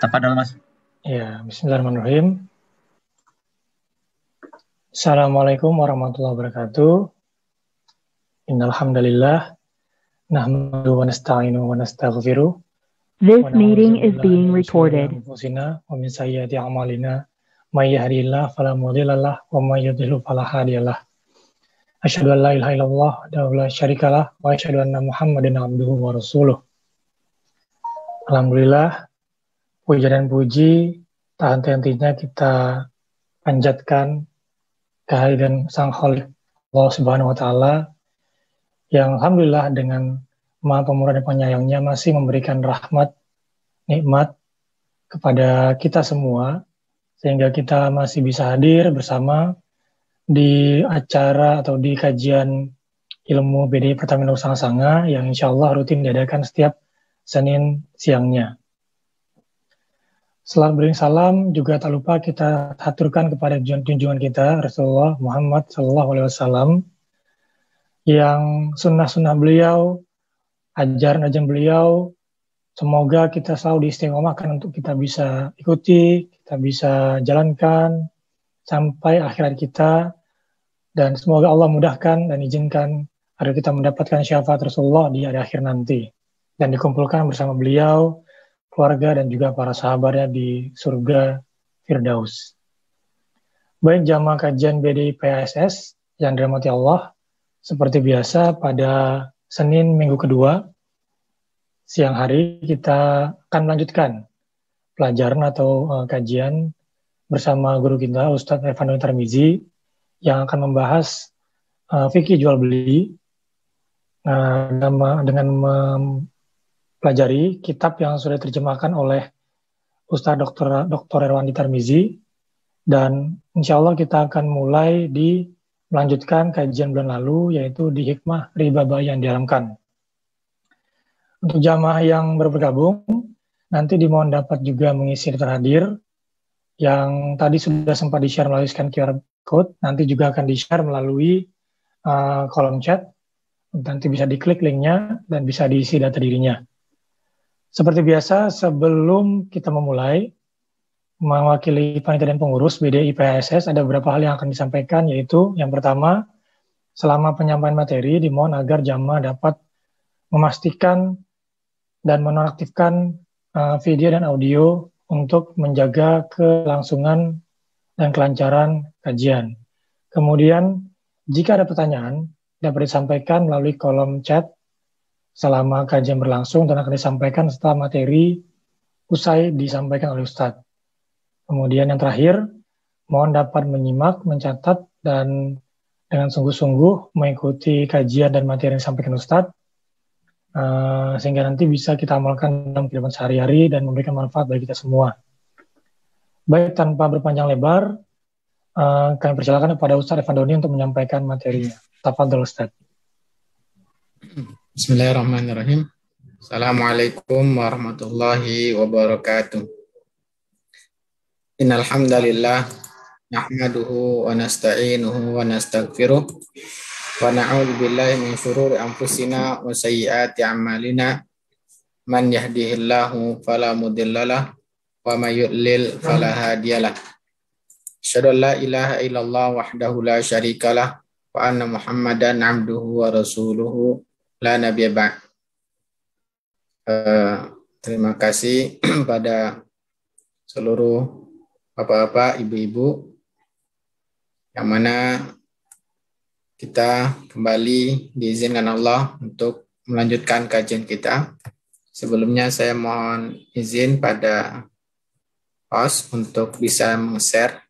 Tafadhol Mas. Ya, bismillahirrahmanirrahim. Assalamualaikum warahmatullahi wabarakatuh. Innal hamdalillah nahmaduhu wa nasta'inuhu wa nastaghfiruh. This meeting is being recorded. Wa min sayyiati a'malina may yahdihillahu fala mudilla lahu wa may yudlil fala hadiya lahu. Asyhadu an la ilaha illallah wa la syarikalah wa asyhadu anna Muhammadan abduhu wa rasuluh. Alhamdulillah, puja dan puji tak henti-hentinya kita panjatkan kehadiran Sang Khalik Allah Subhanahu wa taala yang alhamdulillah dengan Maha Pemurah dan Penyayangnya masih memberikan rahmat, nikmat kepada kita semua sehingga kita masih bisa hadir bersama di acara atau di kajian ilmu BDI Pertamina Usaha Sanga yang insya Allah rutin diadakan setiap Senin siangnya. Setelah beri salam, juga tak lupa kita haturkan kepada junjungan kita Rasulullah Muhammad SAW yang sunnah-sunnah beliau, ajaran-ajaran beliau, semoga kita selalu diistiqomahkan untuk kita bisa ikuti, kita bisa jalankan sampai akhirat kita, dan semoga Allah mudahkan dan izinkan agar kita mendapatkan syafaat Rasulullah di akhir nanti dan dikumpulkan bersama beliau, keluarga dan juga para sahabatnya di surga Firdaus. Baik jamaah kajian BDI PASS yang dirahmati Allah, seperti biasa pada Senin minggu kedua siang hari kita akan melanjutkan pelajaran atau kajian bersama guru kita Ustadz Irfan Tarmizi yang akan membahas fikih jual beli dengan pelajari kitab yang sudah diterjemahkan oleh Ustadz Dr. Irfan Tarmizi, dan insya Allah kita akan mulai melanjutkan kajian bulan lalu yaitu di hikmah riba bayi yang diharamkan. Untuk jamaah yang baru bergabung, nanti dimohon dapat juga mengisi daftar hadir yang tadi sudah sempat di-share melalui scan QR code, nanti juga akan di-share melalui kolom chat, nanti bisa diklik linknya dan bisa diisi data dirinya. Seperti biasa, sebelum kita memulai, mewakili panitia dan pengurus BDI PASS, ada beberapa hal yang akan disampaikan, yaitu yang pertama, selama penyampaian materi, dimohon agar jamaah dapat memastikan dan menonaktifkan video dan audio untuk menjaga kelangsungan dan kelancaran kajian. Kemudian, jika ada pertanyaan, dapat disampaikan melalui kolom chat selama kajian berlangsung dan akan disampaikan setelah materi usai disampaikan oleh Ustadz. Kemudian yang terakhir, mohon dapat menyimak, mencatat, dan dengan sungguh-sungguh mengikuti kajian dan materi yang disampaikan Ustadz, sehingga nanti bisa kita amalkan dalam kehidupan sehari-hari dan memberikan manfaat bagi kita semua. Baik, tanpa berpanjang lebar, kami persilakan kepada Ustadz Irfan Doni untuk menyampaikan materinya. Tafadhol Ustadz. Bismillahirrahmanirrahim. Assalamualaikum warahmatullahi wabarakatuh. Innal hamdalillah nahmaduhu wa nasta'inuhu wa nastaghfiruh wa na'udzu billahi min shururi anfusina wa sayyiati a'malina. Man yahdihillahu fala mudhillalah wa may yudlil fala hadiyalah. Asyhadu an la ilaha illallah wahdahu la syarikalah wa anna Muhammadan abduhu wa rasuluhu la nabiyya ba'd. Terima kasih pada seluruh bapak-bapak, ibu-ibu yang mana kita kembali diizinkan Allah untuk melanjutkan kajian kita. Sebelumnya saya mohon izin pada host untuk bisa meng-share.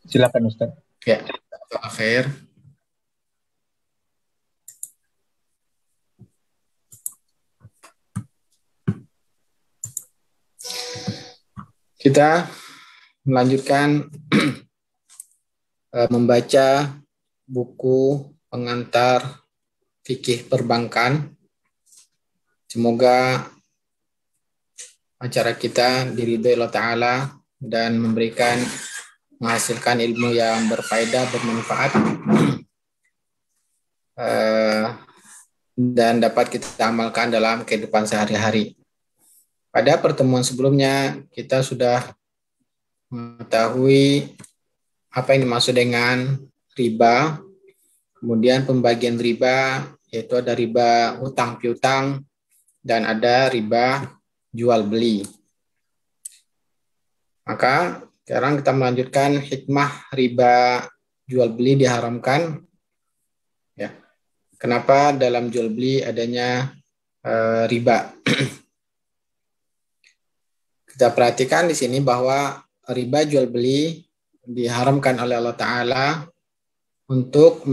Silakan Ustaz. Ya, akhir. Kita melanjutkan membaca buku pengantar fikih perbankan. Semoga acara kita diridhoi Allah Ta'ala dan menghasilkan ilmu yang berfaedah, bermanfaat. dan dapat kita amalkan dalam kehidupan sehari-hari. Pada pertemuan sebelumnya kita sudah mengetahui apa yang dimaksud dengan riba, kemudian pembagian riba, yaitu ada riba utang piutang dan ada riba jual beli. Maka sekarang kita melanjutkan hikmah riba jual beli diharamkan. Ya. Kenapa dalam jual beli adanya riba? Kita perhatikan di sini bahwa riba jual beli diharamkan oleh Allah Ta'ala untuk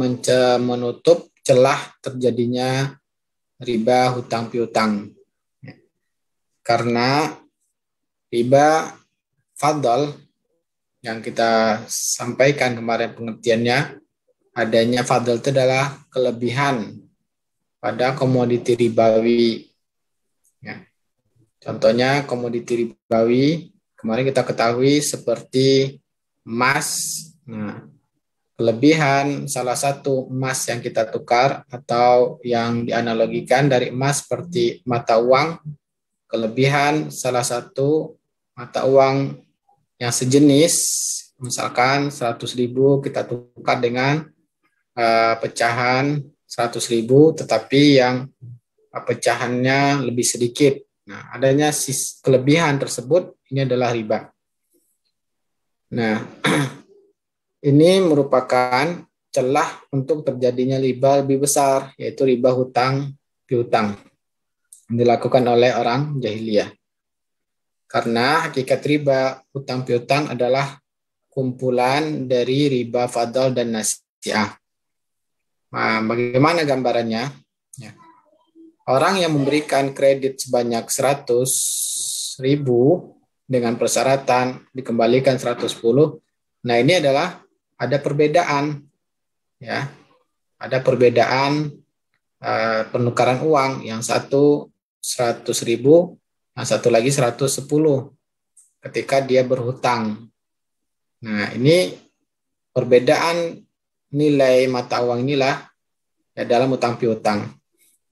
menutup celah terjadinya riba hutang piutang. Karena riba fadl yang kita sampaikan kemarin pengertiannya, adanya fadl itu adalah kelebihan pada komoditi ribawi. Ya. Contohnya komoditi ribawi, kemarin kita ketahui seperti emas. Nah, kelebihan salah satu emas yang kita tukar atau yang dianalogikan dari emas seperti mata uang, kelebihan salah satu mata uang yang sejenis, misalkan 100.000 kita tukar dengan pecahan 100.000, tetapi yang pecahannya lebih sedikit. Nah, adanya kelebihan tersebut, ini adalah riba. Nah, ini merupakan celah untuk terjadinya riba lebih besar, yaitu riba hutang piutang yang dilakukan oleh orang jahiliyah. Karena hakikat riba hutang piutang adalah kumpulan dari riba fadl dan nasi'ah. Nah, bagaimana gambarannya? Ya. Orang yang memberikan kredit sebanyak 100.000 dengan persyaratan dikembalikan 110, nah ini adalah ada perbedaan, ya, ada perbedaan penukaran uang, yang satu 100.000, yang satu lagi 110 ketika dia berhutang. Nah, ini perbedaan nilai mata uang inilah ya dalam hutang piutang.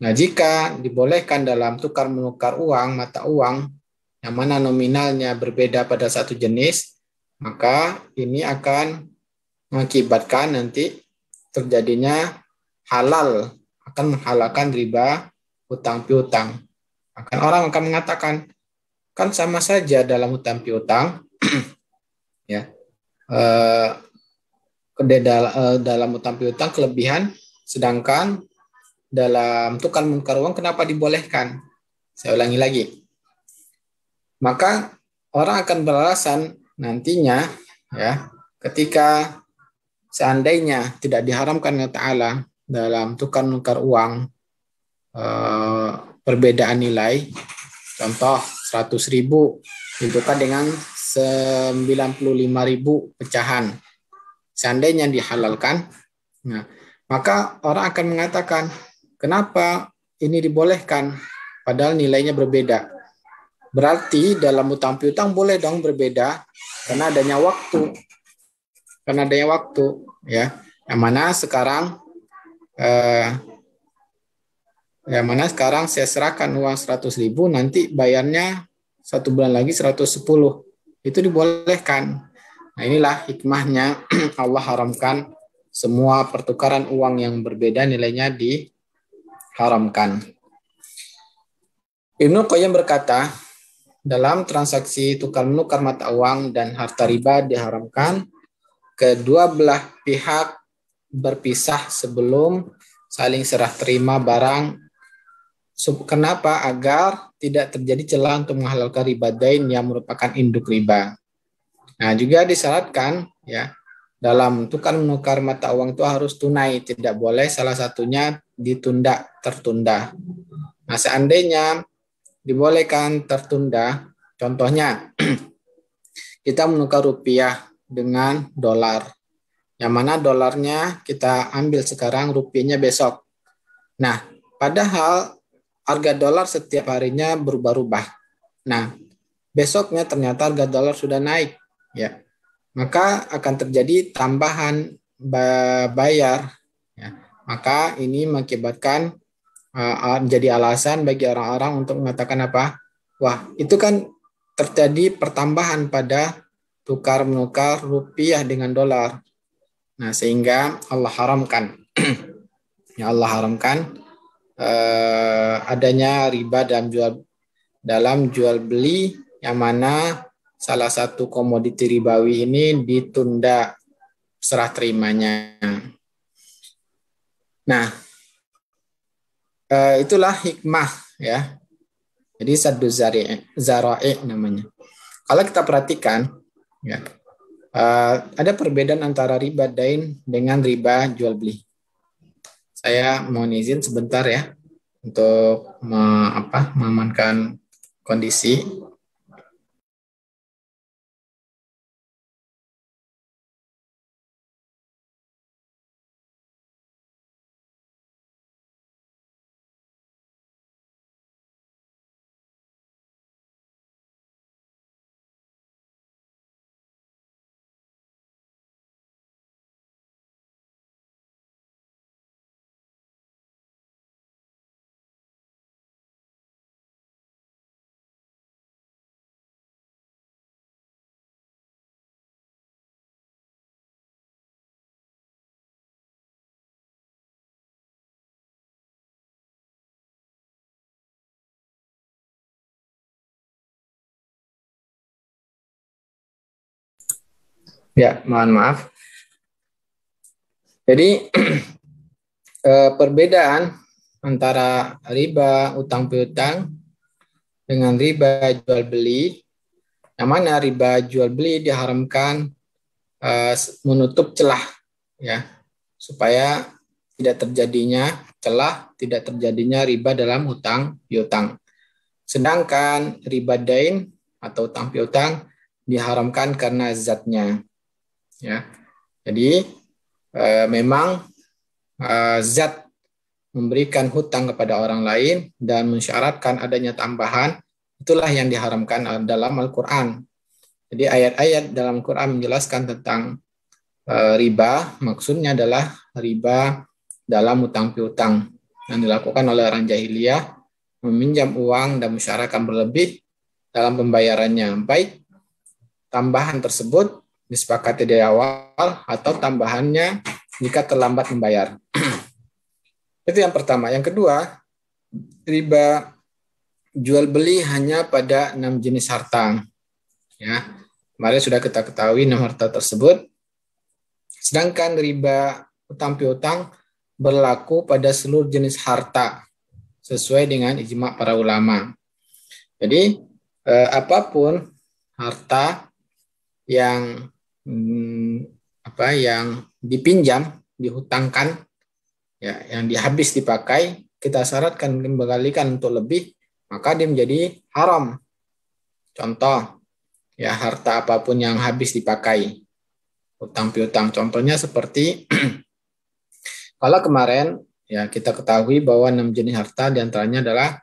Nah, jika dibolehkan dalam tukar menukar uang, mata uang yang mana nominalnya berbeda pada satu jenis, maka ini akan mengakibatkan nanti terjadinya halal, akan menghalalkan riba hutang piutang. Akan orang akan mengatakan, kan sama saja dalam hutang piutang, ya, dalam hutang piutang kelebihan, sedangkan dalam tukar menukar uang kenapa dibolehkan? Saya ulangi lagi. Maka orang akan beralasan nantinya, ya, ketika seandainya tidak diharamkan oleh Ta'ala dalam tukar menukar uang perbedaan nilai, contoh 100.000 ditukar dengan 95.000 pecahan, seandainya dihalalkan, nah, maka orang akan mengatakan, kenapa ini dibolehkan padahal nilainya berbeda? Berarti dalam hutang piutang boleh dong berbeda karena adanya waktu. Karena adanya waktu, ya. Yang mana sekarang saya serahkan uang 100.000, nanti bayarnya 1 bulan lagi 110. Itu dibolehkan. Nah, inilah hikmahnya Allah haramkan semua pertukaran uang yang berbeda nilainya diharamkan. Ibnu Qayyim berkata, dalam transaksi tukar menukar mata uang dan harta riba diharamkan kedua belah pihak berpisah sebelum saling serah terima barang. Kenapa? Agar tidak terjadi celah untuk menghalalkan riba dain yang merupakan induk riba. Nah, juga disyaratkan, ya, dalam tukar menukar mata uang itu harus tunai, tidak boleh salah satunya ditunda, tertunda. Nah, seandainya dibolehkan tertunda, contohnya kita menukar rupiah dengan dolar, yang mana dolarnya kita ambil sekarang, rupiahnya besok. Nah, padahal harga dolar setiap harinya berubah-ubah. Nah, besoknya ternyata harga dolar sudah naik, ya, maka akan terjadi tambahan bayar, ya. Maka ini mengakibatkan menjadi alasan bagi orang-orang untuk mengatakan apa? Wah, itu kan terjadi pertambahan pada tukar menukar rupiah dengan dolar. Nah, sehingga Allah haramkan. Ya, Allah haramkan adanya riba dalam jual beli, yang mana salah satu komoditi ribawi ini ditunda serah terimanya. Nah, itulah hikmah ya. Jadi saddu zara'i namanya. Kalau kita perhatikan ya, ada perbedaan antara riba dain dengan riba jual beli. Saya mohon izin sebentar ya untuk mengamankan kondisi. Ya, mohon maaf. Jadi perbedaan antara riba utang piutang dengan riba jual beli, yang mana riba jual beli diharamkan menutup celah ya, supaya tidak terjadinya celah, tidak terjadinya riba dalam utang piutang. Sedangkan riba dain atau utang piutang diharamkan karena zatnya. Ya, jadi memang zat memberikan hutang kepada orang lain dan mensyaratkan adanya tambahan, itulah yang diharamkan dalam Al-Quran. Jadi ayat-ayat dalam Al-Quran menjelaskan tentang riba, maksudnya adalah riba dalam utang piutang yang dilakukan oleh orang jahiliyah, meminjam uang dan mensyaratkan berlebih dalam pembayarannya, baik tambahan tersebut disepakati dari awal atau tambahannya jika terlambat membayar. Itu yang pertama. Yang kedua, riba jual beli hanya pada 6 jenis harta. Ya, kemarin sudah kita ketahui 6 harta tersebut. Sedangkan riba utang piutang berlaku pada seluruh jenis harta sesuai dengan ijma para ulama. Jadi apapun harta yang yang dipinjam, dihutangkan, ya, yang dihabis dipakai, kita syaratkan kembalikan untuk lebih, maka dia menjadi haram. Contoh, ya, harta apapun yang habis dipakai, utang piutang. Contohnya seperti kalau kemarin ya kita ketahui bahwa 6 jenis harta diantaranya adalah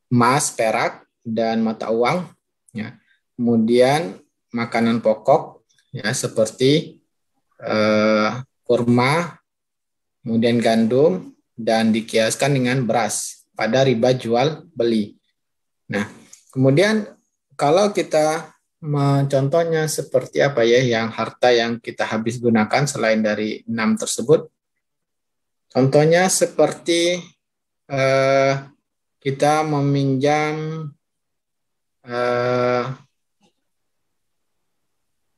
emas, perak, dan mata uang. Ya. Kemudian makanan pokok ya seperti kurma, kemudian gandum, dan dikiaskan dengan beras pada riba jual beli. Nah, kemudian kalau kita contohnya seperti apa ya yang harta yang kita habis gunakan selain dari 6 tersebut. Contohnya seperti kita meminjam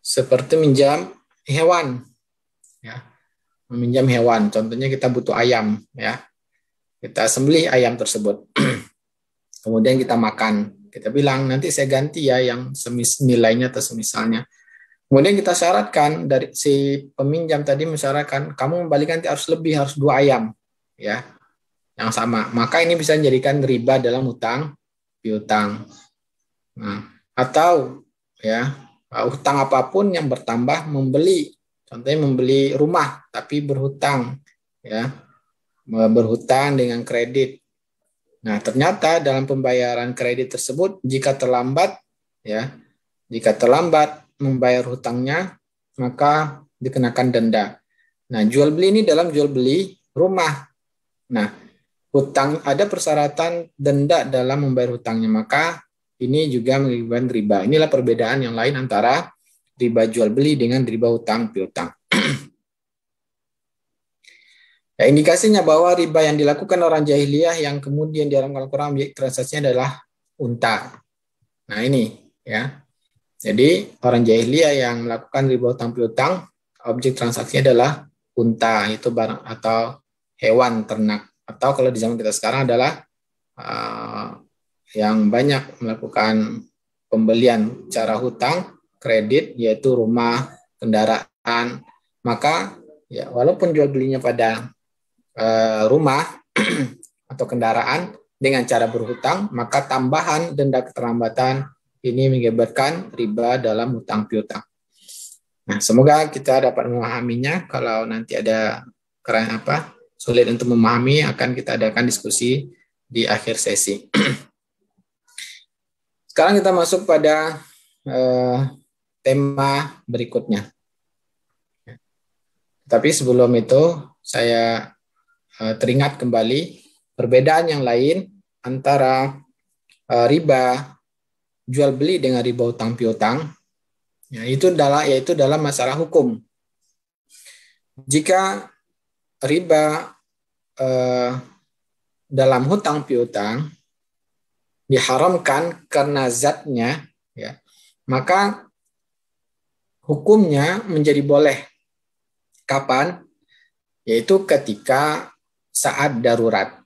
seperti minjam hewan, ya, meminjam hewan. Contohnya kita butuh ayam, ya, kita sembelih ayam tersebut, kemudian kita makan. Kita bilang nanti saya ganti ya yang nilainya atau semisalnya. Kemudian kita syaratkan dari si peminjam tadi mensyaratkan kamu membalikan nanti harus lebih, harus 2 ayam, ya, yang sama. Maka ini bisa menjadikan riba dalam utang piutang. Nah, atau ya hutang apapun yang bertambah membeli, contohnya membeli rumah tapi berhutang, ya, berhutang dengan kredit. Nah, ternyata dalam pembayaran kredit tersebut jika terlambat membayar hutangnya, maka dikenakan denda. Nah, jual beli ini dalam jual beli rumah, Nah, hutang ada persyaratan denda dalam membayar hutangnya, maka ini juga mengakibatkan riba. Inilah perbedaan yang lain antara riba jual beli dengan riba hutang piutang. Ya, indikasinya bahwa riba yang dilakukan orang jahiliyah yang kemudian di dalam Al-Quran transaksinya adalah unta. Nah ini ya. Jadi orang jahiliyah yang melakukan riba hutang piutang, objek transaksinya adalah unta, itu barang atau hewan ternak. Atau kalau di zaman kita sekarang adalah yang banyak melakukan pembelian cara hutang, kredit, yaitu rumah, kendaraan. Maka ya walaupun jual belinya pada rumah atau kendaraan dengan cara berhutang, maka tambahan denda keterlambatan ini mengakibatkan riba dalam hutang piutang. Nah, semoga kita dapat memahaminya. Kalau nanti ada sulit untuk memahami, akan kita adakan diskusi di akhir sesi. Sekarang kita masuk pada tema berikutnya. Tapi sebelum itu, saya teringat kembali perbedaan yang lain antara riba jual beli dengan riba hutang piutang, yaitu dalam masalah hukum. Jika riba dalam hutang piutang diharamkan karena zatnya, ya, maka hukumnya menjadi boleh. Kapan? Yaitu ketika saat darurat.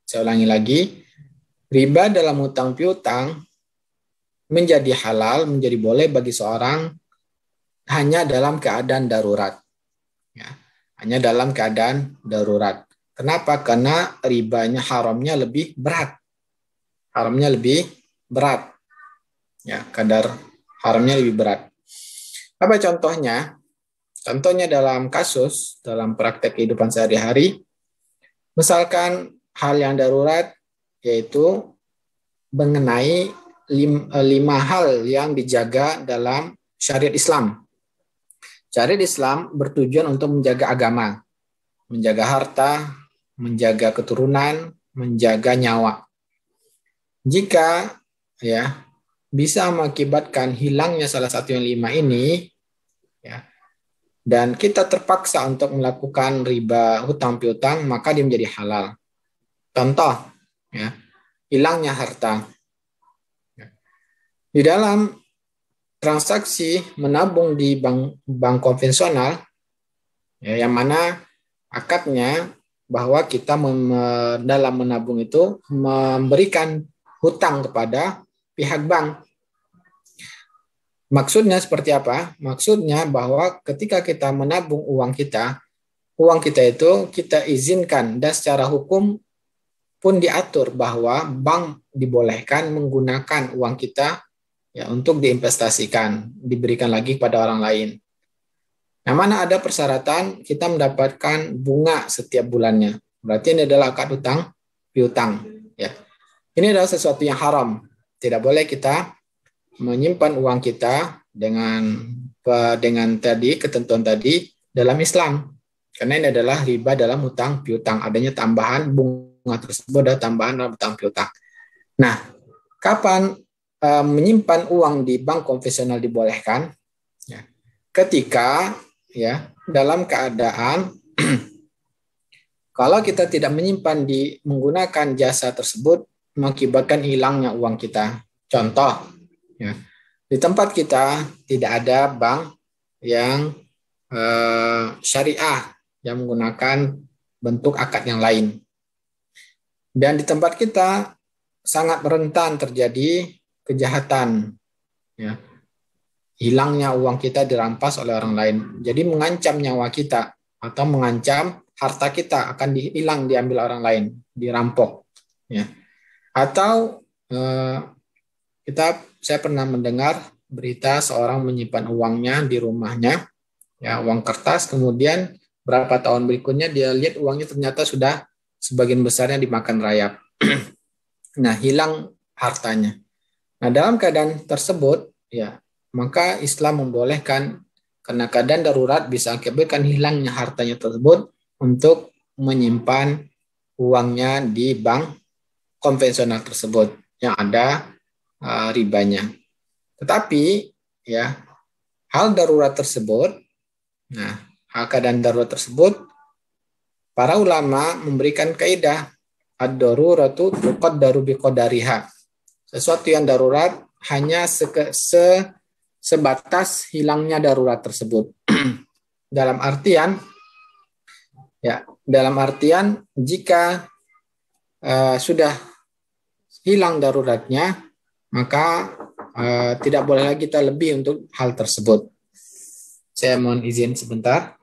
Saya ulangi lagi, riba dalam hutang piutang menjadi halal, menjadi boleh bagi seorang hanya dalam keadaan darurat. Ya, hanya dalam keadaan darurat. Kenapa? Karena ribanya haramnya lebih berat. Haramnya lebih berat. Ya, kadar haramnya lebih berat. Apa contohnya? Contohnya dalam praktek kehidupan sehari-hari, misalkan hal yang darurat, yaitu mengenai 5 hal yang dijaga dalam syariat Islam. Syariat Islam bertujuan untuk menjaga agama, menjaga harta, menjaga keturunan, menjaga nyawa. Jika ya bisa mengakibatkan hilangnya salah satu yang 5 ini, ya, dan kita terpaksa untuk melakukan riba hutang piutang, maka dia menjadi halal. Contoh, ya, hilangnya harta. Di dalam transaksi menabung di bank konvensional, ya, yang mana akadnya bahwa kita dalam menabung itu memberikan hutang kepada pihak bank. Maksudnya seperti apa? Maksudnya bahwa ketika kita menabung uang kita itu kita izinkan, dan secara hukum pun diatur bahwa bank dibolehkan menggunakan uang kita ya untuk diinvestasikan, diberikan lagi kepada orang lain. Nah, mana ada persyaratan kita mendapatkan bunga setiap bulannya. Berarti ini adalah akad hutang piutang. Ya. Ini adalah sesuatu yang haram. Tidak boleh kita menyimpan uang kita dengan tadi ketentuan tadi dalam Islam, karena ini adalah riba dalam hutang piutang, adanya tambahan bunga tersebut ada tambahan dalam hutang piutang. Nah, kapan menyimpan uang di bank konvensional dibolehkan? Ya, ketika ya dalam keadaan kalau kita tidak menyimpan menggunakan jasa tersebut mengakibatkan hilangnya uang kita. Contoh, ya, di tempat kita tidak ada bank yang syariah yang menggunakan bentuk akad yang lain. Dan di tempat kita sangat rentan terjadi kejahatan. Ya. Hilangnya uang kita dirampas oleh orang lain. Jadi mengancam nyawa kita atau mengancam harta kita akan hilang, diambil orang lain, dirampok. Ya. Atau saya pernah mendengar berita seorang menyimpan uangnya di rumahnya, ya, uang kertas, kemudian berapa tahun berikutnya dia lihat uangnya ternyata sudah sebagian besarnya dimakan rayap. Nah, hilang hartanya. Nah, dalam keadaan tersebut, ya, maka Islam membolehkan karena keadaan darurat bisa akibatkan hilangnya hartanya tersebut untuk menyimpan uangnya di bank konvensional tersebut yang ada ribanya. Tetapi ya, hal darurat tersebut, hal keadaan darurat tersebut, para ulama memberikan kaidah ad-daruratu tuqaddaru biqadariha. Sesuatu yang darurat hanya sebatas hilangnya darurat tersebut. Dalam artian jika sudah hilang daruratnya, maka tidak boleh lagi kita lebih untuk hal tersebut. Saya mohon izin sebentar.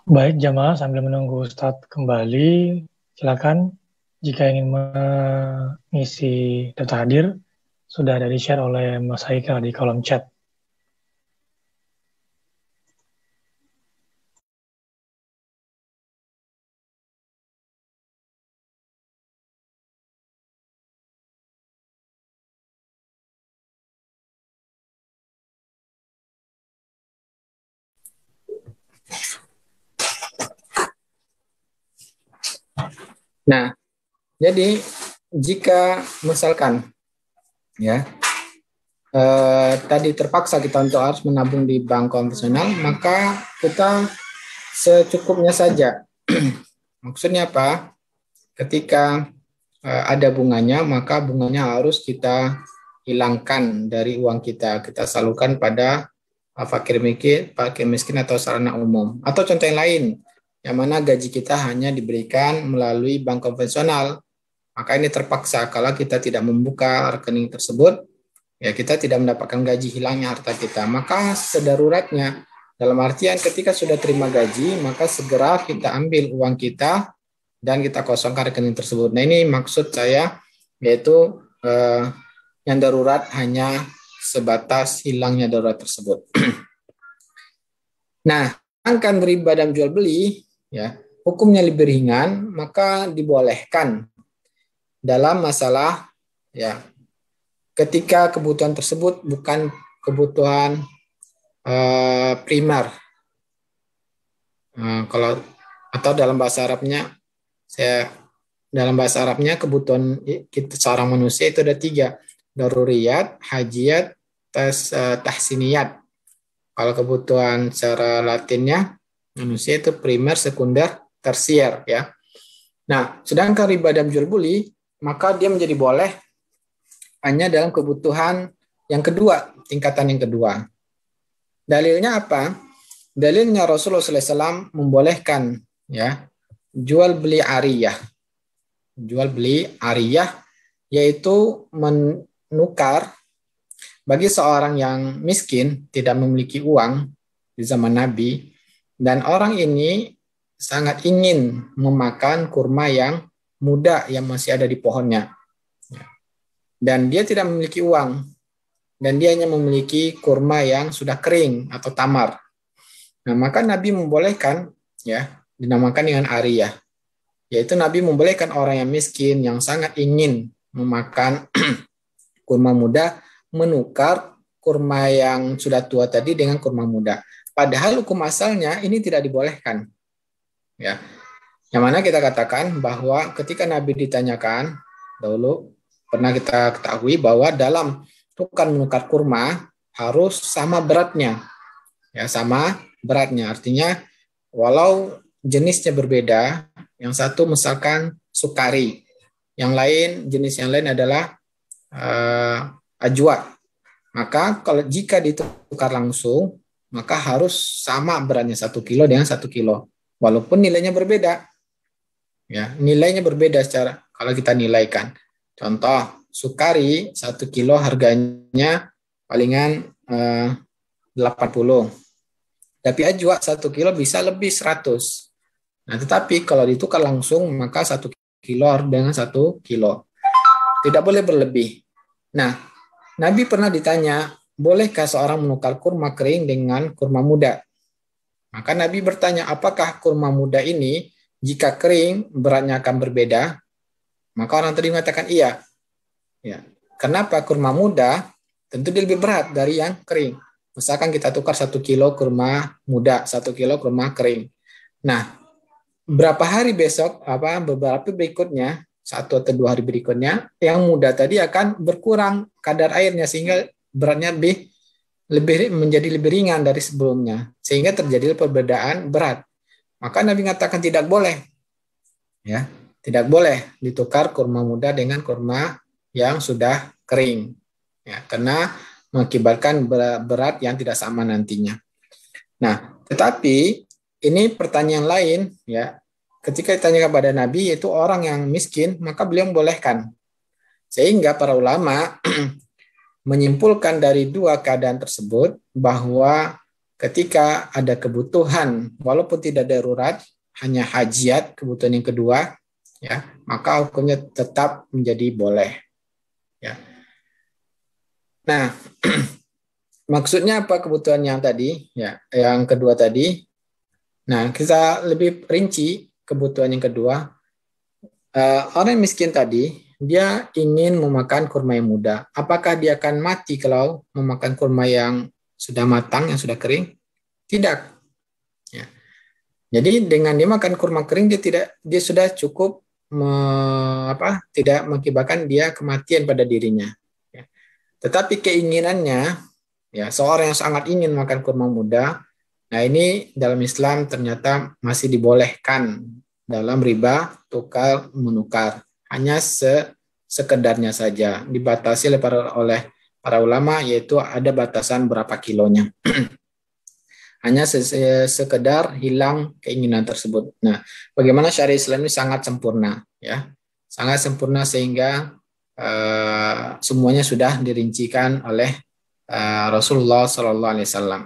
Baik, jamaah, sambil menunggu Ustadz kembali, silakan jika ingin mengisi data hadir, sudah ada di-share oleh Mas Haikal di kolom chat. Nah, jadi jika misalkan tadi terpaksa kita untuk harus menabung di bank konvensional, maka kita secukupnya saja. Maksudnya apa? Ketika ada bunganya, maka bunganya harus kita hilangkan dari uang kita. Kita salurkan pada fakir miskin atau sarana umum. Atau contoh yang lain, yang mana gaji kita hanya diberikan melalui bank konvensional. Maka ini terpaksa kalau kita tidak membuka rekening tersebut, ya kita tidak mendapatkan gaji, hilangnya harta kita. Maka sedaruratnya, dalam artian ketika sudah terima gaji, maka segera kita ambil uang kita dan kita kosongkan rekening tersebut. Nah, ini maksud saya, yaitu yang darurat hanya sebatas hilangnya darurat tersebut. Nah, sedangkan riba dan jual beli, ya hukumnya lebih ringan, maka dibolehkan dalam masalah ketika kebutuhan tersebut bukan kebutuhan primer. Atau dalam bahasa Arabnya kebutuhan kita seorang manusia itu ada 3, daruriyat, hajiyat, tahsiniyat. Kalau kebutuhan secara Latinnya manusia itu primer, sekunder, tersier, ya. Nah, sedangkan riba dan jual beli, maka dia menjadi boleh hanya dalam kebutuhan yang kedua, tingkatan yang kedua. Dalilnya apa? Dalilnya Rasulullah SAW membolehkan jual beli ariyah. Jual beli ariyah yaitu menukar bagi seorang yang miskin, tidak memiliki uang di zaman Nabi, dan orang ini sangat ingin memakan kurma yang muda yang masih ada di pohonnya. Dan dia tidak memiliki uang. Dan dia hanya memiliki kurma yang sudah kering atau tamar. Nah, maka Nabi membolehkan, dinamakan dengan ariyah. Yaitu Nabi membolehkan orang yang miskin, yang sangat ingin memakan kurma muda, menukar kurma yang sudah tua tadi dengan kurma muda. Padahal hukum asalnya ini tidak dibolehkan. Ya. Yang mana kita katakan bahwa ketika Nabi ditanyakan, dahulu pernah kita ketahui bahwa dalam tukar menukar kurma harus sama beratnya. Ya, sama beratnya. Artinya walau jenisnya berbeda, yang satu misalkan sukari, jenis yang lain adalah ajwa. Maka jika ditukar langsung, maka harus sama beratnya 1 kilo dengan 1 kilo. Walaupun nilainya berbeda. Ya, nilainya berbeda secara kalau kita nilaikan. Contoh, sukari 1 kilo harganya palingan 80. Tapi ajwa 1 kilo bisa lebih 100. Nah, tetapi kalau ditukar langsung, maka 1 kilo harus dengan 1 kilo. Tidak boleh berlebih. Nah, Nabi pernah ditanya, bolehkah seorang menukar kurma kering dengan kurma muda? Maka Nabi bertanya, apakah kurma muda ini jika kering beratnya akan berbeda? Maka orang tadi mengatakan iya. Ya. Kenapa? Kurma muda tentu dia lebih berat dari yang kering. Misalkan kita tukar 1 kilo kurma muda, 1 kilo kurma kering. Nah, berapa hari besok, beberapa berikutnya, 1 atau 2 hari berikutnya, yang muda tadi akan berkurang kadar airnya sehingga beratnya menjadi lebih ringan dari sebelumnya, sehingga terjadi perbedaan berat. Maka Nabi mengatakan tidak boleh, ya, tidak boleh ditukar kurma muda dengan kurma yang sudah kering, ya, karena mengakibatkan berat yang tidak sama nantinya. Nah, tetapi ini pertanyaan lain, ya. Ketika ditanya kepada Nabi, yaitu orang yang miskin, maka beliau membolehkan. Sehingga para ulama menyimpulkan dari dua keadaan tersebut bahwa ketika ada kebutuhan, walaupun tidak darurat, hanya hajiat, kebutuhan yang kedua, ya, maka hukumnya tetap menjadi boleh. Ya. Nah, maksudnya apa kebutuhan yang tadi? Ya, yang kedua tadi. Nah, kita lebih rinci kebutuhan yang kedua. Orang yang miskin tadi, dia ingin memakan kurma yang muda. Apakah dia akan mati kalau memakan kurma yang sudah matang, yang sudah kering? Tidak. Ya. Jadi dengan dia makan kurma kering, dia sudah cukup tidak mengakibatkan dia kematian pada dirinya. Ya. Tetapi keinginannya, ya, seorang yang sangat ingin makan kurma muda, nah ini dalam Islam ternyata masih dibolehkan dalam riba tukar menukar, hanya sekedarnya saja, dibatasi oleh para ulama, yaitu ada batasan berapa kilonya. Hanya sekedar hilang keinginan tersebut. Nah, bagaimana syariat Islam ini sangat sempurna, ya, sangat sempurna sehingga semuanya sudah dirincikan oleh Rasulullah Sallallahu Alaihi Wasallam.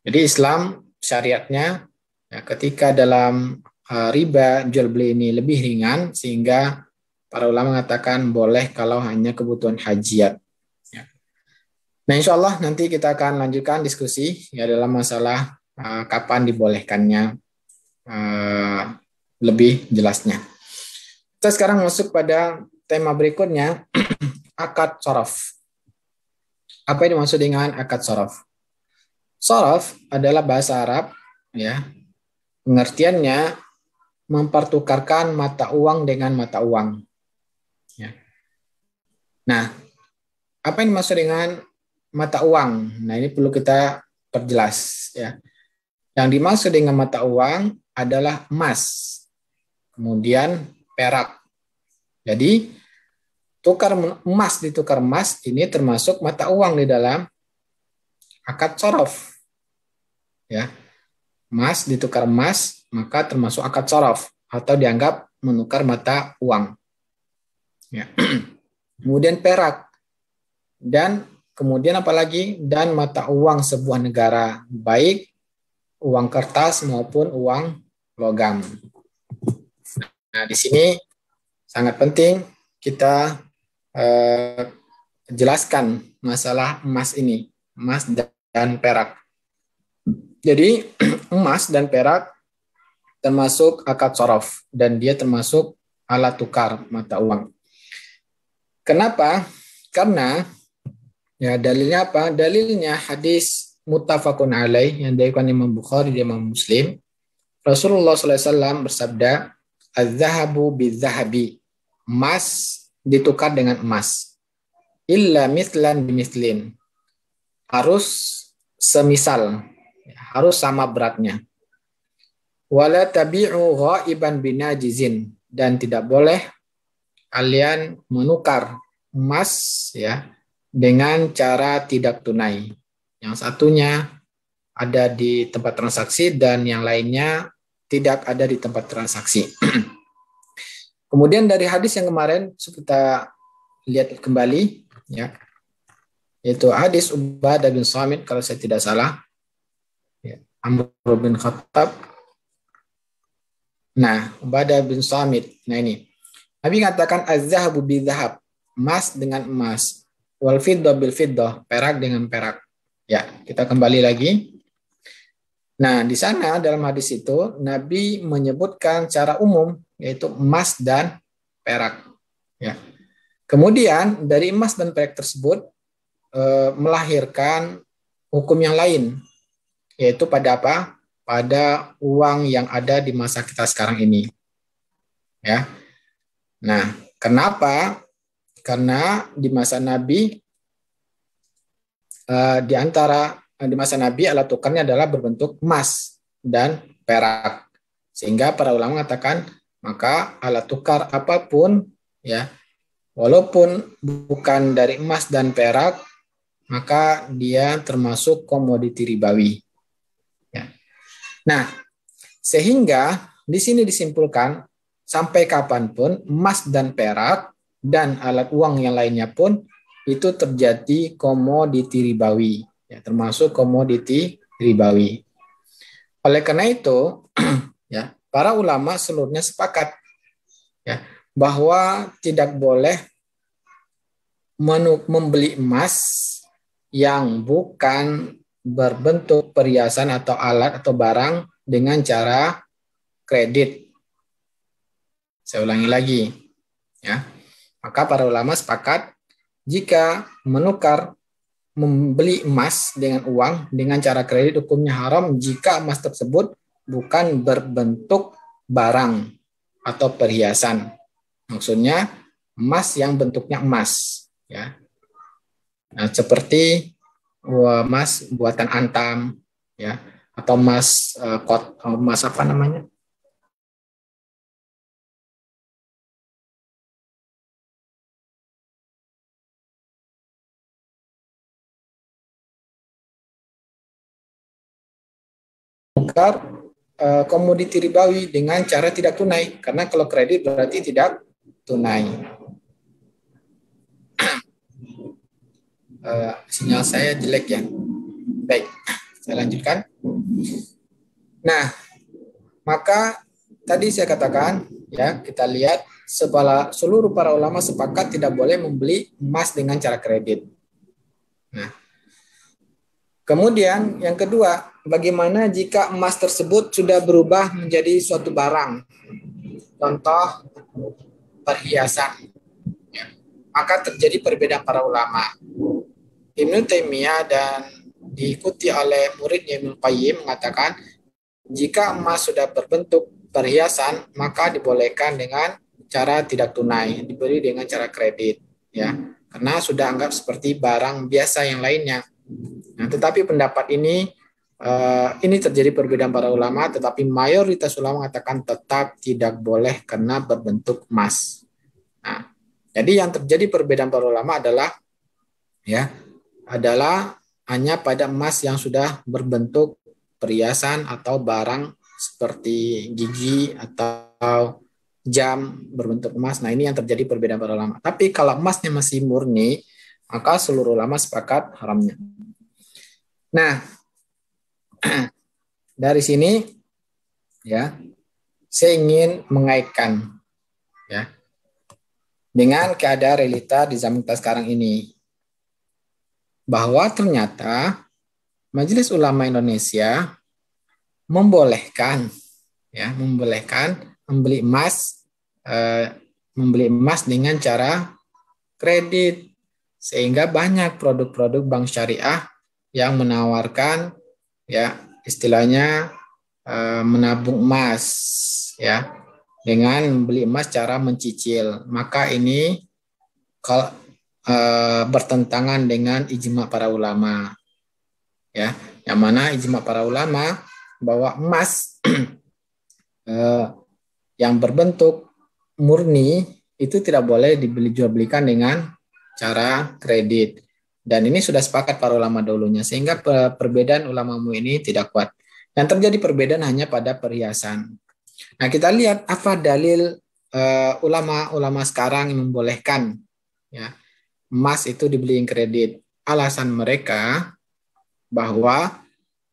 Jadi Islam syariatnya, ya, ketika dalam riba jual beli ini lebih ringan, sehingga para ulama mengatakan boleh kalau hanya kebutuhan hajiat. Ya. Nah, insya Allah nanti kita akan lanjutkan diskusi, ya, dalam masalah kapan dibolehkannya lebih jelasnya. Kita sekarang masuk pada tema berikutnya, akad sorof. Apa yang dimaksud dengan akad sorof? Sorof adalah bahasa Arab, ya, pengertiannya mempertukarkan mata uang dengan mata uang. Ya. Nah, apa yang dimaksud dengan mata uang? Nah, ini perlu kita perjelas, ya. Yang dimaksud dengan mata uang adalah emas, kemudian perak. Jadi emas ditukar emas ini termasuk mata uang di dalam akad sorof. Ya. Emas ditukar emas, maka termasuk akad sorof atau dianggap menukar mata uang. Ya. Kemudian perak, dan kemudian apalagi, dan mata uang sebuah negara, baik uang kertas maupun uang logam. Nah, di sini sangat penting kita jelaskan masalah emas ini, emas dan perak. Jadi emas dan perak termasuk akad sorof dan dia termasuk alat tukar mata uang. Kenapa? Karena, ya, dalilnya apa? Dalilnya hadis muttafaqun alaih yang diriwayatkan Imam Bukhari dan Imam Muslim. Rasulullah SAW bersabda, "Az-zahabu biz-zahabi." Emas ditukar dengan emas. Illa mithlan bimithlan. Harus semisal, harus sama beratnya. Wala tabi'u ghaiban binajizin, dan tidak boleh kalian menukar emas, ya, dengan cara tidak tunai. Yang satunya ada di tempat transaksi dan yang lainnya tidak ada di tempat transaksi. Kemudian dari hadis yang kemarin kita lihat kembali, ya, yaitu hadis Ubadah bin Samit kalau saya tidak salah, ya, Amr bin Khattab. Nah, Ubadah bin Samit. Nah, ini Nabi katakan az-zahabu bi-zahab, emas dengan emas, wal fiddah bil fiddah, perak dengan perak. Ya, kita kembali lagi. Nah, di sana dalam hadis itu Nabi menyebutkan secara umum, yaitu emas dan perak. Ya. Kemudian dari emas dan perak tersebut melahirkan hukum yang lain, yaitu pada apa? Pada uang yang ada di masa kita sekarang ini. Ya. Nah, kenapa? Karena di masa Nabi di masa Nabi alat tukarnya adalah berbentuk emas dan perak. Sehingga para ulama mengatakan maka alat tukar apapun ya, walaupun bukan dari emas dan perak, maka dia termasuk komoditi ribawi. Ya. Nah, sehingga di sini disimpulkan sampai kapanpun emas dan perak dan alat uang yang lainnya pun itu terjadi komoditi ribawi, ya, termasuk komoditi ribawi. Oleh karena itu, ya, para ulama seluruhnya sepakat ya, bahwa tidak boleh membeli emas yang bukan berbentuk perhiasan atau alat atau barang dengan cara kredit. Saya ulangi lagi, ya. Maka para ulama sepakat jika membeli emas dengan uang dengan cara kredit hukumnya haram jika emas tersebut bukan berbentuk barang atau perhiasan. Maksudnya emas yang bentuknya emas, ya. Nah, seperti emas buatan Antam, ya, atau emas emas apa namanya? Tukar komoditi ribawi dengan cara tidak tunai, karena kalau kredit berarti tidak tunai. Sinyal saya jelek ya. Baik, saya lanjutkan. Nah, maka tadi saya katakan ya, kita lihat seluruh para ulama sepakat tidak boleh membeli emas dengan cara kredit. Nah, kemudian yang kedua, bagaimana jika emas tersebut sudah berubah menjadi suatu barang? Contoh perhiasan. Ya. Maka terjadi perbedaan para ulama. Ibnu Taimiyah dan diikuti oleh muridnya Ibnu Qayyim mengatakan jika emas sudah berbentuk perhiasan maka dibolehkan dengan cara tidak tunai, dibeli dengan cara kredit, ya, karena sudah anggap seperti barang biasa yang lainnya. Nah, tetapi pendapat ini terjadi perbedaan para ulama, tetapi mayoritas ulama mengatakan tetap tidak boleh karena berbentuk emas. Nah, jadi yang terjadi perbedaan para ulama adalah hanya pada emas yang sudah berbentuk perhiasan atau barang seperti gigi atau jam berbentuk emas. Nah, ini yang terjadi perbedaan para ulama. Tapi kalau emasnya masih murni, maka seluruh ulama sepakat haramnya. Nah, dari sini ya, saya ingin mengaitkan ya dengan keadaan realita di zaman kita sekarang ini, bahwa ternyata Majelis Ulama Indonesia membolehkan membeli emas dengan cara kredit, sehingga banyak produk-produk bank syariah yang menawarkan ya istilahnya menabung emas ya dengan membeli emas cara mencicil. Maka ini kalau bertentangan dengan ijma para ulama, ya, yang mana ijma para ulama bahwa emas yang berbentuk murni itu tidak boleh dibeli jual belikan dengan cara kredit, dan ini sudah sepakat para ulama dahulunya, sehingga perbedaan ulamamu ini tidak kuat. Yang terjadi perbedaan hanya pada perhiasan. Nah, kita lihat apa dalil ulama-ulama sekarang yang membolehkan ya emas itu dibeliin kredit. Alasan mereka bahwa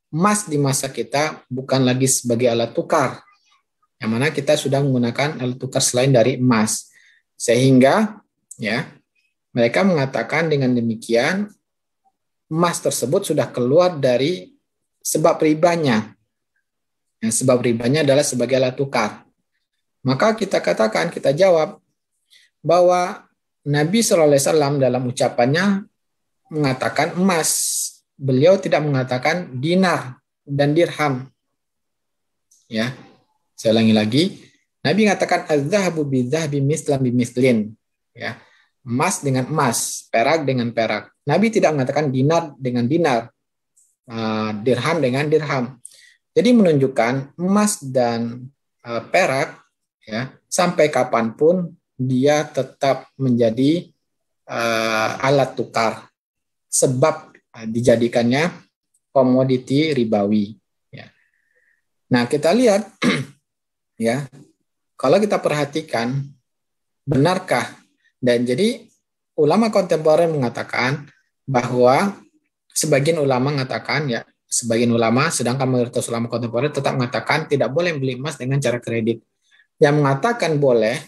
emas di masa kita bukan lagi sebagai alat tukar, yang mana kita sudah menggunakan alat tukar selain dari emas. Sehingga ya mereka mengatakan dengan demikian emas tersebut sudah keluar dari sebab ribanya. Yang sebab ribanya adalah sebagai alat tukar. Maka kita katakan, kita jawab, bahwa Nabi SAW dalam ucapannya mengatakan emas. Beliau tidak mengatakan dinar dan dirham. Ya, saya ulangi lagi. Nabi mengatakan az-zahabu bi-zahabi mislan bi-mislin. Ya, emas dengan emas, perak dengan perak. Nabi tidak mengatakan dinar dengan dinar, dirham dengan dirham. Jadi menunjukkan emas dan perak, ya, sampai kapanpun dia tetap menjadi alat tukar, sebab dijadikannya komoditi ribawi. Ya. Nah, kita lihat, ya, kalau kita perhatikan, benarkah? Dan jadi ulama kontemporer mengatakan bahwa sebagian ulama mengatakan, ya, sebagian ulama, sedangkan mayoritas ulama kontemporer tetap mengatakan tidak boleh beli emas dengan cara kredit. Yang mengatakan boleh,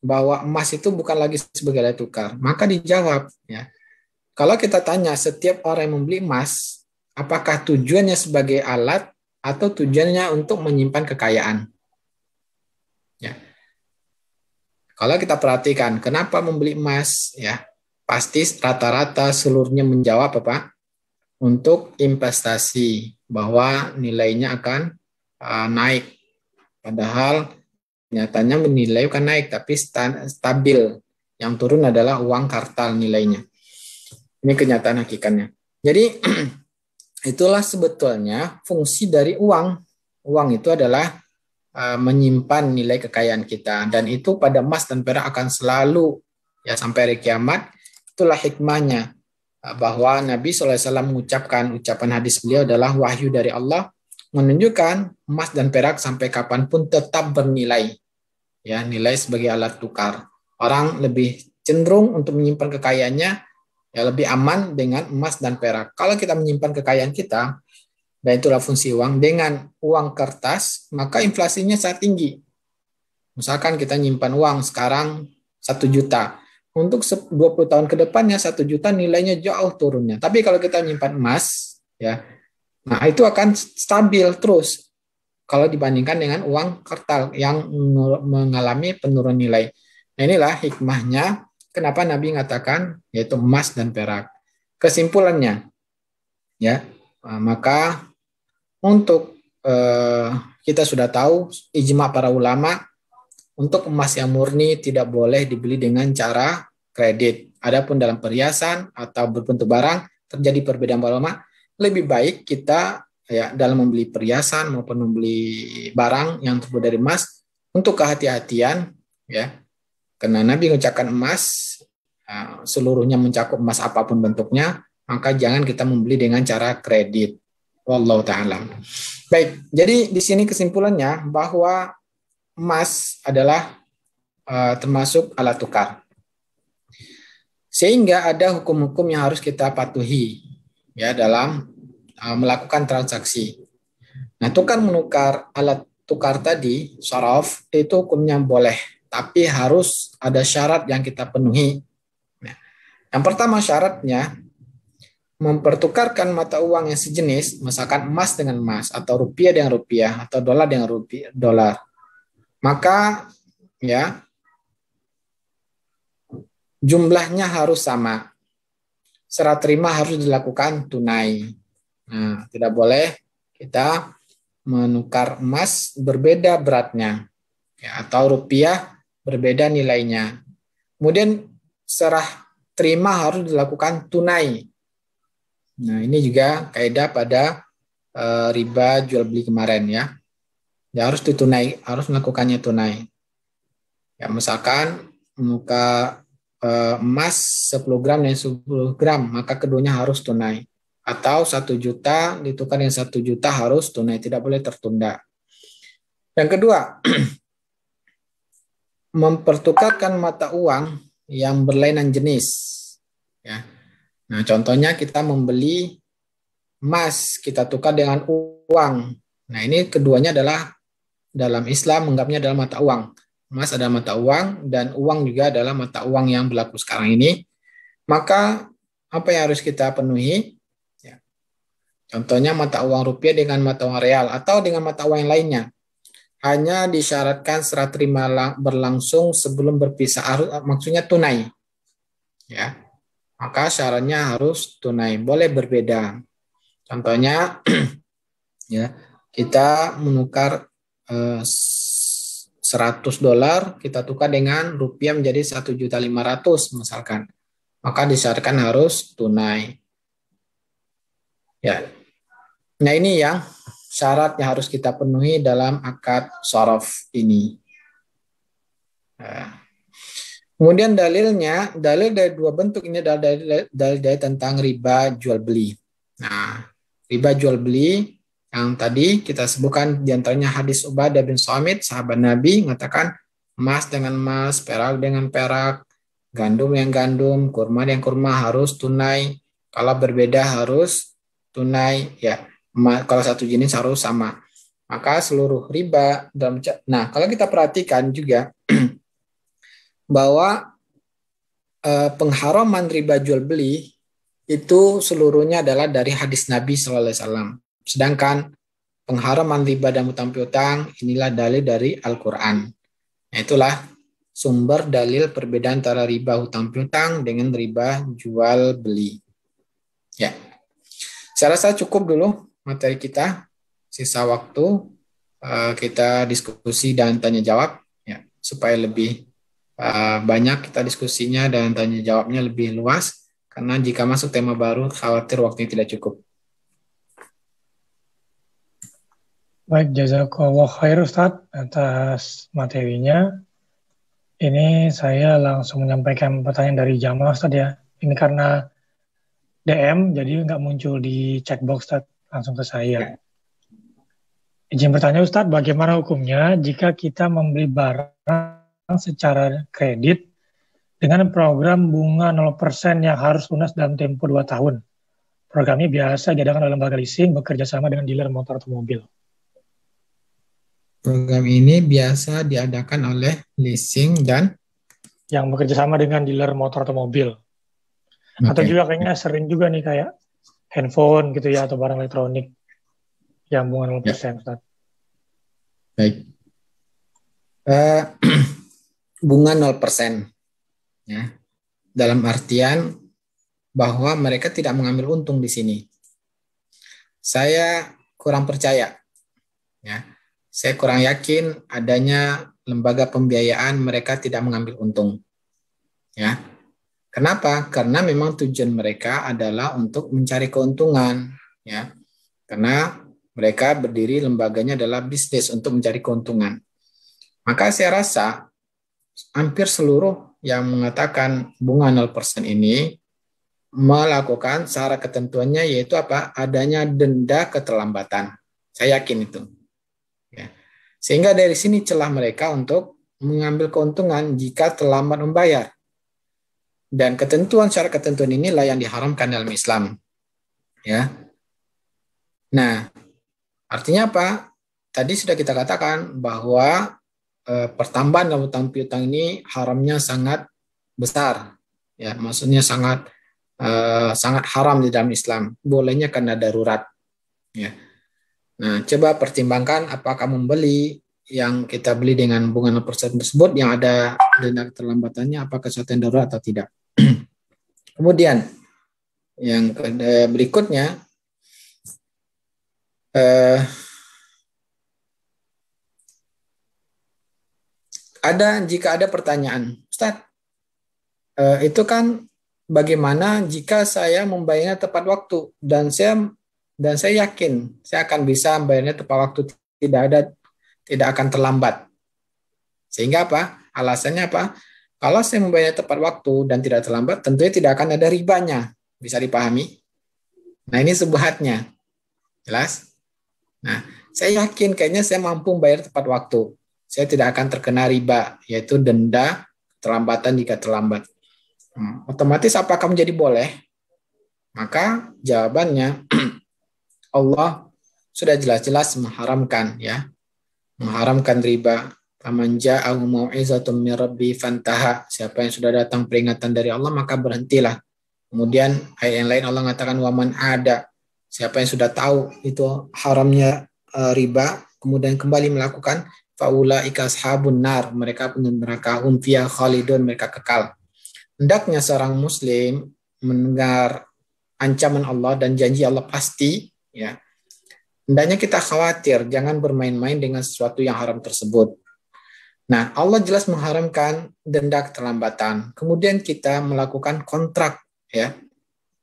bahwa emas itu bukan lagi sebagai alat tukar. Maka dijawab, ya, kalau kita tanya setiap orang yang membeli emas, apakah tujuannya sebagai alat atau tujuannya untuk menyimpan kekayaan? Ya. Kalau kita perhatikan, kenapa membeli emas? Ya, pasti rata-rata seluruhnya menjawab apa? Untuk investasi, bahwa nilainya akan naik. Padahal nyatanya menilai bukan naik, tapi stabil. Yang turun adalah uang kartal nilainya. Ini kenyataan hakikatnya. Jadi itulah sebetulnya fungsi dari uang. Uang itu adalah menyimpan nilai kekayaan kita. Dan itu pada emas dan perak akan selalu, ya, sampai hari kiamat. Itulah hikmahnya. Bahwa Nabi SAW mengucapkan, ucapan hadis beliau adalah wahyu dari Allah, menunjukkan emas dan perak sampai kapanpun tetap bernilai, ya, nilai sebagai alat tukar. Orang lebih cenderung untuk menyimpan kekayaannya, ya, lebih aman dengan emas dan perak. Kalau kita menyimpan kekayaan kita, dan itulah fungsi uang, dengan uang kertas, maka inflasinya sangat tinggi. Misalkan kita nyimpan uang sekarang 1 juta, untuk 20 tahun ke depannya 1 juta nilainya jauh turunnya. Tapi kalau kita menyimpan emas, ya, nah itu akan stabil terus kalau dibandingkan dengan uang kartal yang mengalami penurunan nilai. Nah, inilah hikmahnya kenapa Nabi mengatakan yaitu emas dan perak. Kesimpulannya, ya, maka untuk kita sudah tahu ijma para ulama untuk emas yang murni tidak boleh dibeli dengan cara kredit. Adapun dalam perhiasan atau berbentuk barang terjadi perbedaan ulama. Lebih baik kita, ya, dalam membeli perhiasan maupun membeli barang yang terbuat dari emas untuk kehati-hatian, ya, karena Nabi mengucapkan emas seluruhnya mencakup emas apapun bentuknya, maka jangan kita membeli dengan cara kredit. Wallahu ta'ala. Baik, jadi di sini kesimpulannya bahwa emas adalah termasuk alat tukar, sehingga ada hukum-hukum yang harus kita patuhi, ya, dalam melakukan transaksi. Nah, tukar menukar alat tukar tadi, saraf, itu hukumnya boleh, tapi harus ada syarat yang kita penuhi. Nah, yang pertama syaratnya, mempertukarkan mata uang yang sejenis, misalkan emas dengan emas, atau rupiah dengan rupiah, atau dolar dengan rupiah, dolar. Maka, ya, jumlahnya harus sama. Serah terima harus dilakukan tunai. Nah, tidak boleh kita menukar emas berbeda beratnya, ya, atau rupiah berbeda nilainya. Kemudian serah terima harus dilakukan tunai. Nah, ini juga kaidah pada riba jual beli kemarin, ya. Ya, harus ditunai, harus melakukannya tunai. Ya, misalkan menukar emas 10 gram dan 10 gram, maka keduanya harus tunai. Atau 1 juta ditukar dengan 1 juta harus tunai, tidak boleh tertunda. Yang kedua, mempertukarkan mata uang yang berlainan jenis. Ya. Nah, contohnya kita membeli emas, kita tukar dengan uang. Nah, ini keduanya adalah dalam Islam menganggapnya adalah mata uang. Emas adalah mata uang dan uang juga adalah mata uang yang berlaku sekarang ini. Maka apa yang harus kita penuhi? Ya. Contohnya mata uang rupiah dengan mata uang real atau dengan mata uang yang lainnya. hanya disyaratkan serah terima berlangsung sebelum berpisah, maksudnya tunai. Ya. Maka syaratnya harus tunai, boleh berbeda. Contohnya ya, kita menukar $100, kita tukar dengan rupiah menjadi 1.500.000 misalkan. Maka disyaratkan harus tunai. Ya. Nah, ini yang syarat yang harus kita penuhi dalam akad shorof ini. Nah. Kemudian dalilnya, dalil dari dua bentuk ini adalah dalil tentang riba jual beli. Nah, riba jual beli yang tadi kita sebutkan diantaranya hadis Ubadah bin Samit, sahabat Nabi, mengatakan emas dengan emas, perak dengan perak, gandum yang gandum, kurma yang kurma harus tunai. Kalau berbeda harus tunai. Ya, kalau satu jenis harus sama. Maka seluruh riba dalam. Nah, kalau kita perhatikan juga bahwa pengharaman riba jual beli itu seluruhnya adalah dari hadis Nabi Sallallahu Alaihi Wasallam. Sedangkan pengharaman riba dan hutang piutang inilah dalil dari Al-Quran. Nah, itulah sumber dalil perbedaan antara riba hutang piutang dengan riba jual beli. Ya, saya rasa cukup dulu materi kita. Sisa waktu kita diskusi dan tanya jawab, ya, supaya lebih banyak kita diskusinya dan tanya jawabnya lebih luas, karena jika masuk tema baru khawatir waktunya tidak cukup. Baik, jazakallah khair Ustadz atas materinya. Ini saya langsung menyampaikan pertanyaan dari jamaah Ustadz ya. Ini karena DM jadi nggak muncul di chatbox Ustadz, langsung ke saya. Izin bertanya Ustadz, bagaimana hukumnya jika kita membeli barang secara kredit dengan program bunga 0% yang harus lunas dalam tempo 2 tahun. Program ini biasa diadakan oleh lembaga leasing bekerja sama dengan dealer motor atau mobil. Program ini biasa diadakan oleh leasing dan yang bekerja sama dengan dealer motor atau mobil. Atau juga kayaknya sering juga nih kayak handphone gitu ya, atau barang elektronik yang bunga 0%. Ya. Baik. Bunga 0%. Ya. Dalam artian bahwa mereka tidak mengambil untung di sini. Saya kurang percaya. Ya. Saya kurang yakin adanya lembaga pembiayaan mereka tidak mengambil untung. Ya. Kenapa? Karena memang tujuan mereka adalah untuk mencari keuntungan. Ya. Karena mereka berdiri lembaganya adalah bisnis untuk mencari keuntungan. Maka saya rasa hampir seluruh yang mengatakan bunga 0% ini melakukan syarat ketentuannya yaitu apa? Adanya denda keterlambatan. Saya yakin itu. Ya. Sehingga dari sini celah mereka untuk mengambil keuntungan jika terlambat membayar. Dan syarat ketentuan inilah yang diharamkan dalam Islam. Ya. Nah, artinya apa? Tadi sudah kita katakan bahwa pertambahan dalam hutang piutang ini haramnya sangat besar, ya, maksudnya sangat haram di dalam Islam. Bolehnya karena darurat, ya. Nah, coba pertimbangkan apakah membeli yang kita beli dengan bunga 0% tersebut yang ada denda keterlambatannya, apakah sesuatu yang darurat atau tidak. Kemudian yang berikutnya. Jika ada pertanyaan, Ustadz, itu kan bagaimana jika saya membayarnya tepat waktu dan saya yakin saya akan bisa membayarnya tepat waktu, tidak akan terlambat. Sehingga apa? Alasannya apa? Kalau saya membayarnya tepat waktu dan tidak terlambat, tentunya tidak akan ada ribanya. Bisa dipahami? Nah, ini subhatnya. Jelas? Nah, saya yakin kayaknya saya mampu bayar tepat waktu. Saya tidak akan terkena riba, yaitu denda keterlambatan jika terlambat. Otomatis apakah menjadi boleh? Maka jawabannya Allah sudah jelas-jelas mengharamkan, ya, mengharamkan riba. Faman ja'ahu mau'izatun min rabbi fantaha. Siapa yang sudah datang peringatan dari Allah maka berhentilah. Kemudian ayat yang lain Allah mengatakan waman ada. Siapa yang sudah tahu itu haramnya riba, kemudian kembali melakukan, faulaika ashabun nar, mereka penghuni neraka, hum fiha khalidun, mereka kekal. Hendaknya seorang muslim mendengar ancaman Allah dan janji Allah pasti, ya. Hendaknya kita khawatir, jangan bermain-main dengan sesuatu yang haram tersebut. Nah, Allah jelas mengharamkan denda keterlambatan. Kemudian kita melakukan kontrak, ya,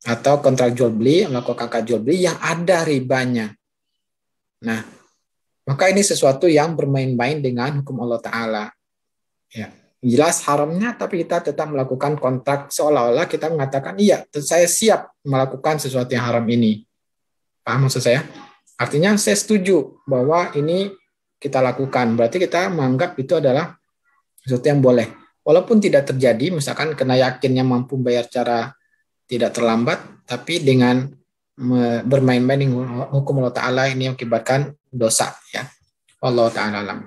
atau kontrak jual beli, melakukan akad jual beli yang ada ribanya. Nah, maka ini sesuatu yang bermain-main dengan hukum Allah Ta'ala. Ya, jelas haramnya, tapi kita tetap melakukan kontrak seolah-olah kita mengatakan, iya, saya siap melakukan sesuatu yang haram ini. Paham maksud saya? Artinya saya setuju bahwa ini kita lakukan. Berarti kita menganggap itu adalah sesuatu yang boleh. Walaupun tidak terjadi, misalkan kena yakinnya mampu bayar cara tidak terlambat, tapi dengan bermain-main dengan hukum Allah Ta'ala ini mengakibatkan dosa, ya. Allah Ta'ala alam.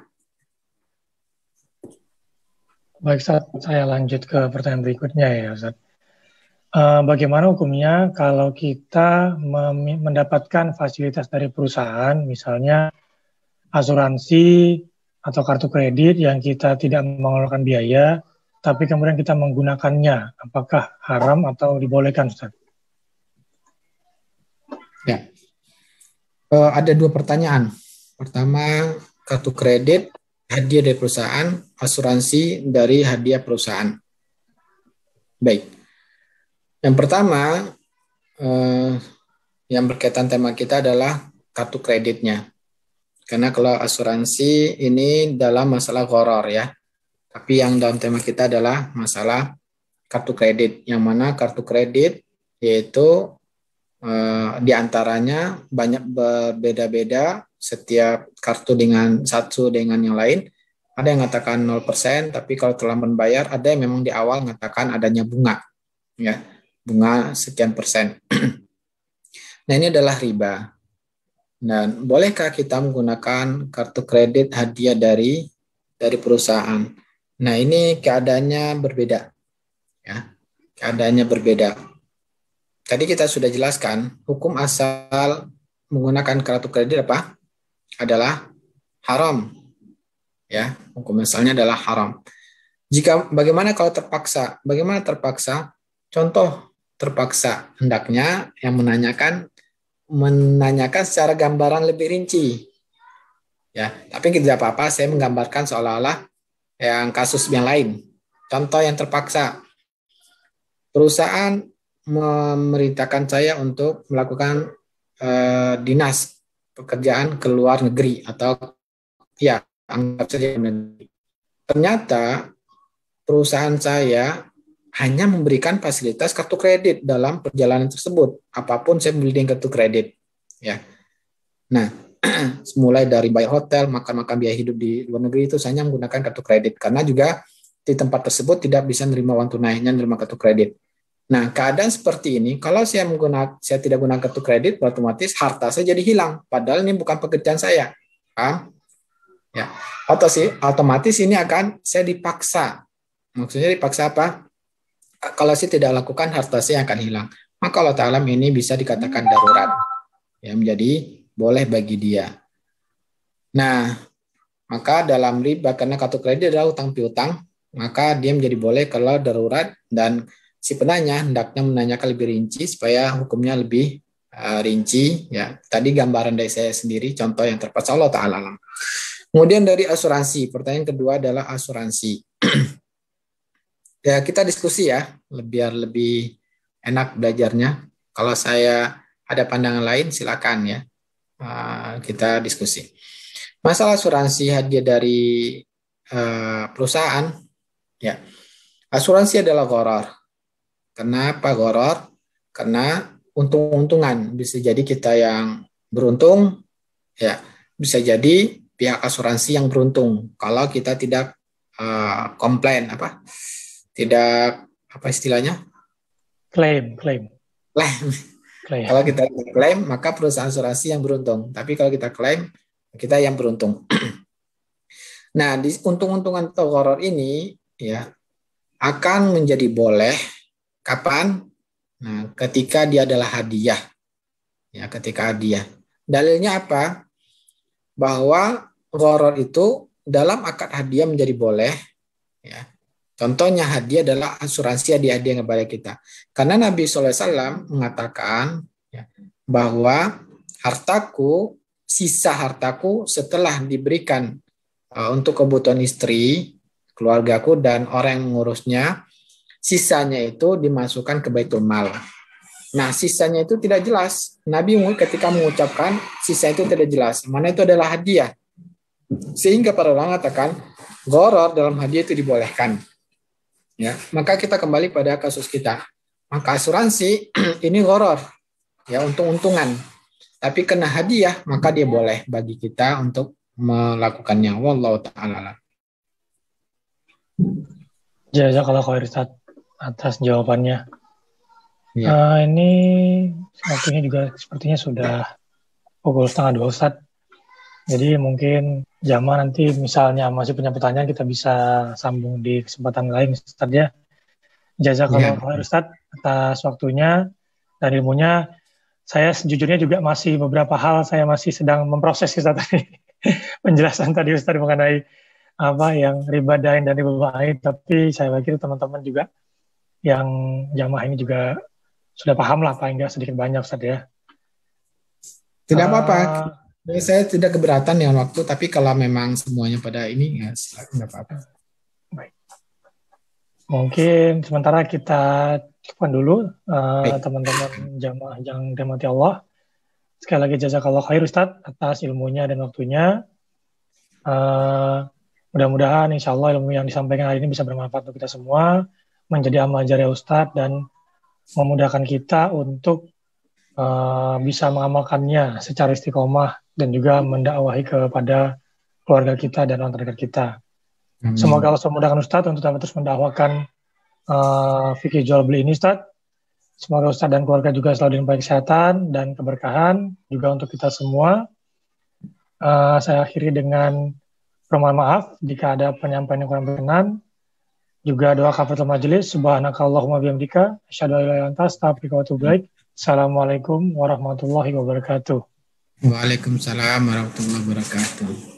Baik, Ustaz, saya lanjut ke pertanyaan berikutnya ya, Ustaz. Bagaimana hukumnya kalau kita mendapatkan fasilitas dari perusahaan, misalnya asuransi atau kartu kredit yang kita tidak mengeluarkan biaya, tapi kemudian kita menggunakannya, apakah haram atau dibolehkan, Ustaz? Ya, ada dua pertanyaan. Pertama, kartu kredit, hadiah dari perusahaan, asuransi dari hadiah perusahaan. Baik. Yang pertama, yang berkaitan tema kita adalah kartu kreditnya. Karena kalau asuransi ini dalam masalah gharar, ya. Tapi yang dalam tema kita adalah masalah kartu kredit. Yang mana kartu kredit yaitu di antaranya banyak berbeda-beda, setiap kartu dengan satu dengan yang lain. Ada yang mengatakan 0%, tapi kalau telah membayar, ada yang memang di awal mengatakan adanya bunga, ya, bunga sekian persen. Nah, ini adalah riba. Dan bolehkah kita menggunakan kartu kredit hadiah dari perusahaan? Nah, ini keadaannya berbeda, ya, keadaannya berbeda. Tadi kita sudah jelaskan, hukum asal menggunakan kartu kredit apa? Adalah haram. Ya, hukum asalnya adalah haram. Bagaimana kalau terpaksa? Bagaimana terpaksa? Contoh terpaksa, hendaknya yang menanyakan secara gambaran lebih rinci. Ya, tapi tidak apa-apa saya menggambarkan seolah-olah yang kasus yang lain. Contoh yang terpaksa. Perusahaan memerintahkan saya untuk melakukan dinas pekerjaan ke luar negeri atau ya anggap saja negeri. Ternyata perusahaan saya hanya memberikan fasilitas kartu kredit dalam perjalanan tersebut. Apapun saya beli dengan kartu kredit, ya. Nah, mulai dari bayar hotel, makan biaya hidup di luar negeri itu saya hanya menggunakan kartu kredit karena juga di tempat tersebut tidak bisa menerima uang tunai, hanya menerima kartu kredit. Nah, keadaan seperti ini, kalau saya tidak gunakan kartu kredit, otomatis harta saya jadi hilang. Padahal ini bukan pekerjaan saya. Paham? Ya. Otomatis ini akan saya dipaksa. Maksudnya dipaksa apa? Kalau saya tidak lakukan, harta saya akan hilang. Maka Allah Ta'ala ini bisa dikatakan darurat. Ya, menjadi boleh bagi dia. Nah, maka dalam riba, karena kartu kredit adalah utang piutang, maka dia menjadi boleh kalau darurat, dan si penanya hendaknya menanyakan lebih rinci supaya hukumnya lebih rinci, ya. Tadi gambaran dari saya sendiri, contoh yang terpaksa Allah Ta'ala. Kemudian dari asuransi, pertanyaan kedua adalah asuransi. Ya, kita diskusi ya, biar lebih enak belajarnya. Kalau saya ada pandangan lain, silakan ya, kita diskusi. Masalah asuransi hadiah dari perusahaan, ya, asuransi adalah gharar. Kenapa gharar? Karena untung-untungan. Bisa jadi kita yang beruntung, ya, bisa jadi pihak asuransi yang beruntung. Kalau kita tidak komplain, tidak istilahnya? Klaim. Kalau kita klaim, maka perusahaan asuransi yang beruntung. Tapi kalau kita klaim, kita yang beruntung. Nah, di untung-untungan atau gharar ini, ya, akan menjadi boleh kapan? Nah, ketika dia adalah hadiah. Ya, ketika hadiah. Dalilnya apa? Bahwa gharar itu dalam akad hadiah menjadi boleh, ya. Contohnya hadiah adalah asuransi hadiah kepada kita. Karena Nabi SAW mengatakan ya, bahwa sisa hartaku setelah diberikan untuk kebutuhan istri, keluargaku, dan orang yang mengurusnya, sisanya itu dimasukkan ke Baitul Mal. Nah, sisanya itu tidak jelas. Nabi ketika mengucapkan sisa itu tidak jelas. Mana itu adalah hadiah. Sehingga para ulama katakan, gharar dalam hadiah itu dibolehkan. Ya, maka kita kembali pada kasus kita. Maka asuransi ini gharar, ya, untung-untungan. Tapi kena hadiah, maka dia boleh bagi kita untuk melakukannya. Wallahu ta'ala. Jazakallahu khair Ustaz atas jawabannya. Ya. Ini waktunya juga sepertinya sudah pukul 1:30 Ustaz. Jadi mungkin jamaah nanti misalnya masih punya pertanyaan kita bisa sambung di kesempatan lain Ustaz ya. Jazakallahu khair Ustaz atas waktunya dan ilmunya. Saya sejujurnya juga masih beberapa hal saya masih sedang memproses Ustaz tadi. Penjelasan tadi Ustaz mengenai apa yang riba dain dan riba bait, tapi saya pikir teman-teman juga yang jamaah ini juga sudah paham lah paling nggak sedikit banyak Ustaz ya. Tidak apa-apa. Saya tidak keberatan dengan waktu, tapi kalau memang semuanya pada ini, ya nggak apa-apa. Baik. Mungkin sementara kita cukupkan dulu teman-teman jamaah yang dirahmati Allah. Sekali lagi jazakallahu khair Ustaz atas ilmunya dan waktunya. Mudah-mudahan insya Allah ilmu yang disampaikan hari ini bisa bermanfaat untuk kita semua, menjadi amal jariah Ustaz dan memudahkan kita untuk bisa mengamalkannya secara istiqomah dan juga mendakwahi kepada keluarga kita dan orang terdekat kita. Semoga Allah memudahkan Ustaz untuk dapat terus mendakwakan fikih jual beli ini Ustaz. Semoga Ustaz dan keluarga juga selalu diberi kesehatan dan keberkahan juga untuk kita semua. Saya akhiri dengan permohonan maaf jika ada penyampaian yang kurang berkenan. Juga doa kafaratul majelis. Subhanakallahumma bihamdika asyhadu an la ilaha illa anta astaghfiruka wa atubu ilaik. Assalamualaikum warahmatullahi wabarakatuh. Waalaikumsalam warahmatullahi wabarakatuh.